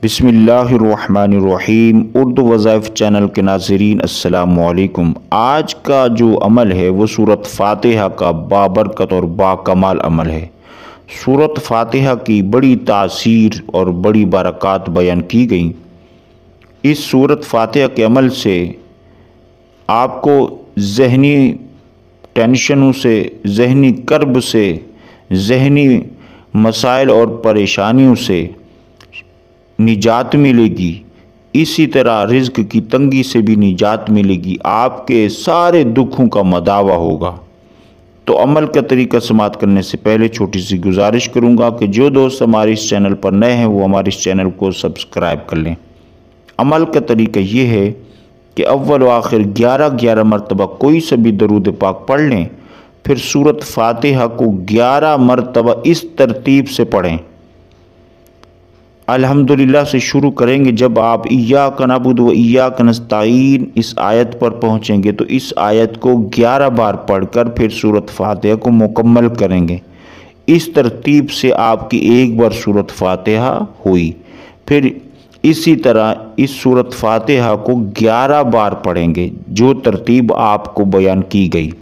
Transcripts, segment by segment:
बिस्मिल्लाहिर्रहमानिर्रहीम। उर्दू वज़ाइफ चैनल के नाज़रीन अस्सलामु अलैकुम। आज का जो अमल है वो सूरत फ़ातिहा का बाबरकत और बाकमाल अमल है। सूरत फ़ातिहा की बड़ी तासीर और बड़ी बरक़ात बयान की गई। इस सूरत फ़ातिहा के अमल से आपको ज़हनी टेंशनों से, ज़हनी कर्ब से, ज़हनी मसाइल और परेशानियों से निजात मिलेगी। इसी तरह रिज़्क़ की तंगी से भी निजात मिलेगी। आपके सारे दुखों का मदावा होगा। तो अमल का तरीका समाअत करने से पहले छोटी सी गुजारिश करूंगा कि जो दोस्त हमारे इस चैनल पर नए हैं वो हमारे इस चैनल को सब्सक्राइब कर लें। अमल का तरीका ये है कि अव्वल व आखिर 11 मरतबा कोई सा भी दरूद पाक पढ़ लें, फिर सूरत फ़ातिहा को 11 मरतबा इस तरतीब से पढ़ें। अल्हम्दुलिल्लाह से शुरू करेंगे। जब आप इय्याका नअबुदु व इय्याका नस्तईन इस आयत पर पहुँचेंगे तो इस आयत को 11 बार पढ़कर फिर सूरत फ़ातिहा को मुकम्मल करेंगे। इस तरतीब से आपकी एक बार सूरत फ़ातिहा हुई। फिर इसी तरह इस सूरत फ़ातिहा को 11 बार पढ़ेंगे जो तरतीब आपको बयान की गई।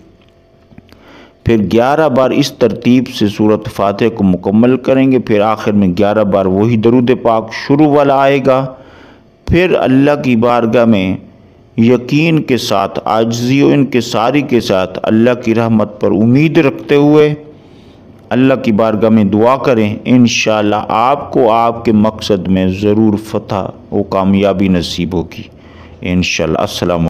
फिर 11 बार इस तरतीब से सूरत फ़ातिहा को मुकम्मल करेंगे। फिर आखिर में 11 बार वही दरूद पाक शुरू वाला आएगा। फिर अल्लाह की बारगाह में यकीन के साथ, आजिज़ी व इनकिसारी के साथ, अल्लाह की रहमत पर उम्मीद रखते हुए अल्लाह की बारगाह में दुआ करें। इंशाअल्लाह आपको आपके मकसद में ज़रूर फ़तह व कामयाबी नसीब होगी इंशाअल्लाह। अस्सलाम।